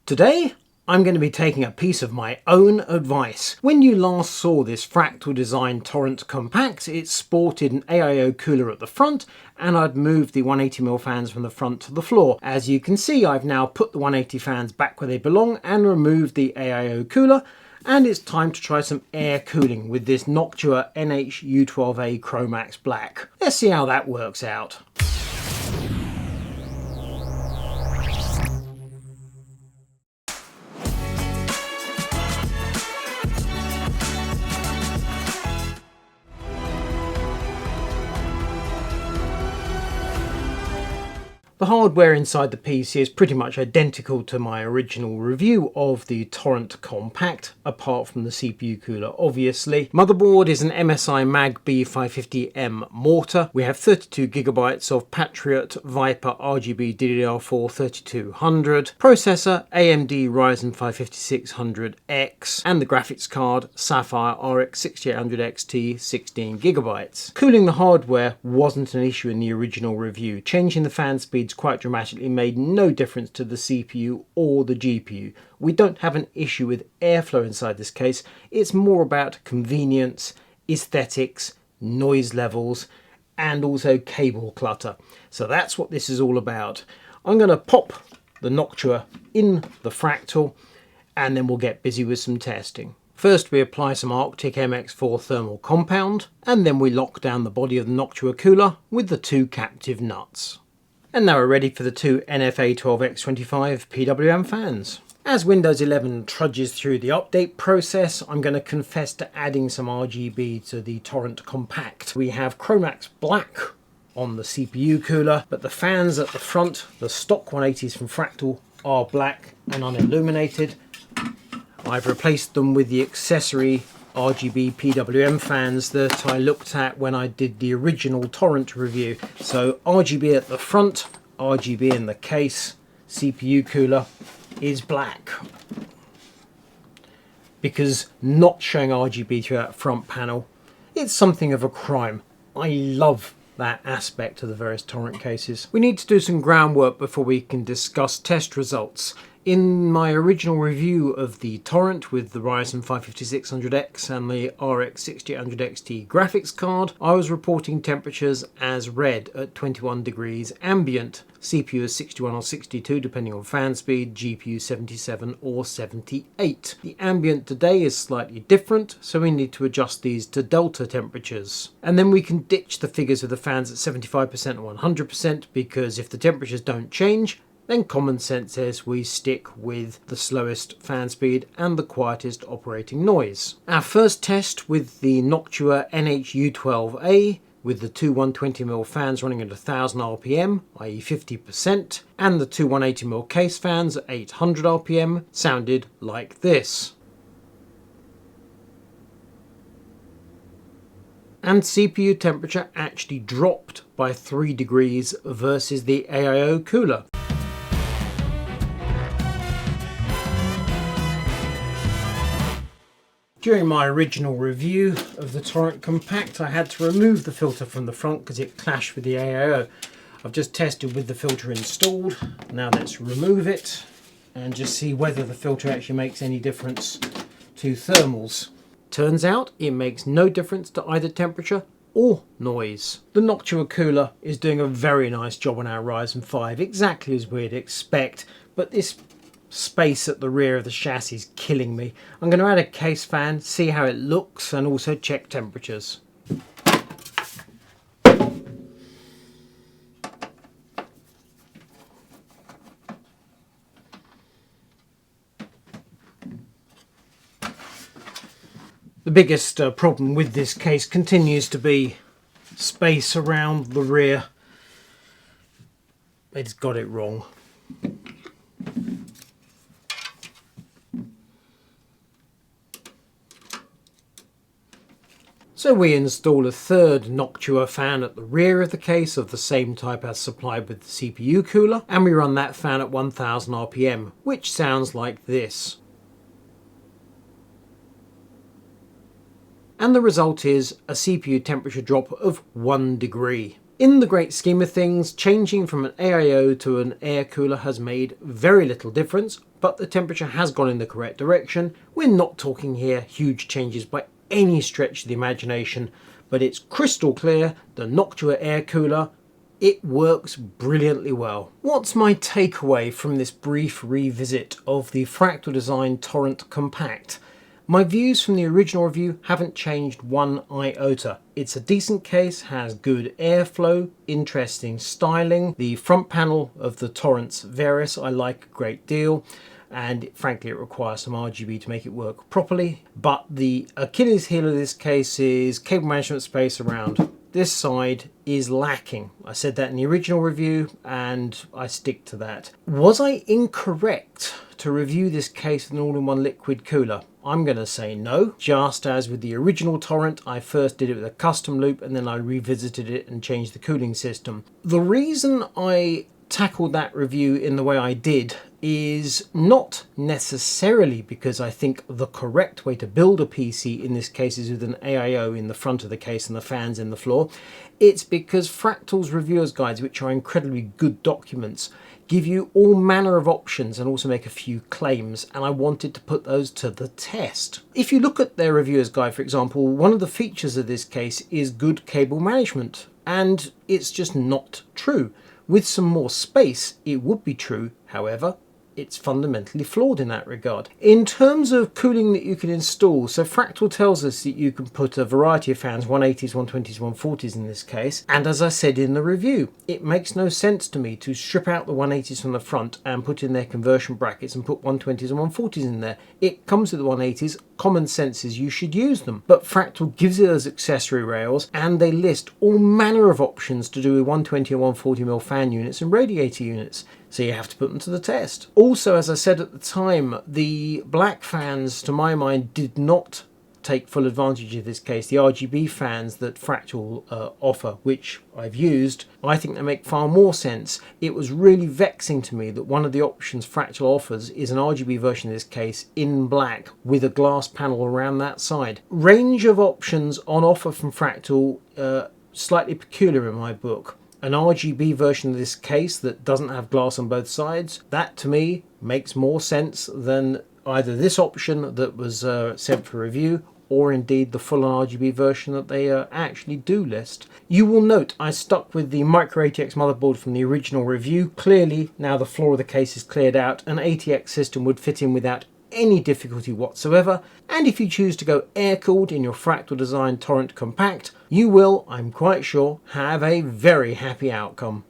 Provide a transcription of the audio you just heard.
Today, I'm going to be taking a piece of my own advice. When you last saw this Fractal Design Torrent Compact, it sported an AIO cooler at the front, and I'd moved the 180mm fans from the front to the floor. As you can see, I've now put the 180 fans back where they belong and removed the AIO cooler, and it's time to try some air cooling with this Noctua NH-U12A Chromax.black. Let's see how that works out. The hardware inside the PC is pretty much identical to my original review of the Torrent Compact, apart from the CPU cooler obviously. Motherboard is an MSI Mag B550M Mortar. We have 32GB of Patriot Viper RGB DDR4 3200. Processor AMD Ryzen 5600X, and the graphics card Sapphire RX 6800XT 16GB. Cooling the hardware wasn't an issue in the original review. Changing the fan speed quite dramatically made no difference to the CPU or the GPU. We don't have an issue with airflow inside this case. It's more about convenience, aesthetics, noise levels, and also cable clutter. So that's what this is all about. I'm going to pop the Noctua in the Fractal, and then we'll get busy with some testing. First we apply some Arctic MX4 thermal compound, and then we lock down the body of the Noctua cooler with the two captive nuts. And now we're ready for the two NF-A12x25 PWM fans. As Windows 11 trudges through the update process, I'm going to confess to adding some RGB to the Torrent Compact. We have Chromax.black on the CPU cooler, but the fans at the front, the stock 180s from Fractal, are black and unilluminated. I've replaced them with the accessory RGB PWM fans that I looked at when I did the original Torrent review. So RGB at the front, RGB in the case, CPU cooler is black. Because not showing RGB through that front panel, it's something of a crime. I love that aspect of the various Torrent cases. We need to do some groundwork before we can discuss test results. In my original review of the Torrent with the Ryzen 55600X and the RX 6800XT graphics card, I was reporting temperatures as read at 21 degrees ambient. CPU is 61 or 62 depending on fan speed, GPU 77 or 78. The ambient today is slightly different, so we need to adjust these to delta temperatures. And then we can ditch the figures of the fans at 75% or 100% because if the temperatures don't change, then common sense says we stick with the slowest fan speed and the quietest operating noise. Our first test with the Noctua NH-U12A with the two 120mm fans running at 1000 RPM, i.e. 50%, and the two 180mm case fans at 800 RPM sounded like this. And CPU temperature actually dropped by 3 degrees versus the AIO cooler. During my original review of the Torrent Compact, I had to remove the filter from the front because it clashed with the AIO. I've just tested with the filter installed. Now let's remove it and just see whether the filter actually makes any difference to thermals. Turns out it makes no difference to either temperature or noise. The Noctua cooler is doing a very nice job on our Ryzen 5, exactly as we'd expect, but this space at the rear of the chassis is killing me. I'm going to add a case fan, see how it looks, and also check temperatures. The biggest problem with this case continues to be space around the rear. It's got it wrong. So we install a third Noctua fan at the rear of the case of the same type as supplied with the CPU cooler, and we run that fan at 1000 RPM, which sounds like this. And the result is a CPU temperature drop of 1 degree. In the great scheme of things, changing from an AIO to an air cooler has made very little difference, but the temperature has gone in the correct direction. We're not talking here huge changes by any stretch of the imagination, but it's crystal clear. The Noctua air cooler, it works brilliantly well. What's my takeaway from this brief revisit of the Fractal Design Torrent Compact? My views from the original review haven't changed one iota. It's a decent case, has good airflow, interesting styling. The front panel of the Torrents Varus I like a great deal, and frankly it requires some RGB to make it work properly. But the Achilles heel of this case is cable management space around this side is lacking. I said that in the original review and I stick to that. Was I incorrect to review this case with an all-in-one liquid cooler? I'm going to say no. Just as with the original Torrent, I first did it with a custom loop and then I revisited it and changed the cooling system. The reason I tackled that review in the way I did is not necessarily because I think the correct way to build a PC in this case is with an AIO in the front of the case and the fans in the floor. It's because Fractal's reviewer's guides, which are incredibly good documents, give you all manner of options and also make a few claims, and I wanted to put those to the test. If you look at their reviewer's guide, for example, one of the features of this case is good cable management, and it's just not true. With some more space, it would be true, however, it's fundamentally flawed in that regard. In terms of cooling that you can install, so Fractal tells us that you can put a variety of fans, 180s, 120s, 140s in this case, and as I said in the review, it makes no sense to me to strip out the 180s from the front and put in their conversion brackets and put 120s and 140s in there. It comes with the 180s, common sense is you should use them, but Fractal gives it as accessory rails and they list all manner of options to do with 120 and 140mm fan units and radiator units. So you have to put them to the test. Also, as I said at the time, the black fans, to my mind, did not take full advantage of this case. The RGB fans that Fractal offer, which I've used, I think they make far more sense. It was really vexing to me that one of the options Fractal offers is an RGB version of this case in black with a glass panel around that side. Range of options on offer from Fractal, slightly peculiar in my book. An RGB version of this case that doesn't have glass on both sides, that to me makes more sense than either this option that was sent for review or indeed the full-on RGB version that they actually do list. You will note I stuck with the Micro ATX motherboard from the original review. Clearly, now the floor of the case is cleared out, an ATX system would fit in without any difficulty whatsoever, and if you choose to go air-cooled in your Fractal Design Torrent Compact, you will, I'm quite sure, have a very happy outcome.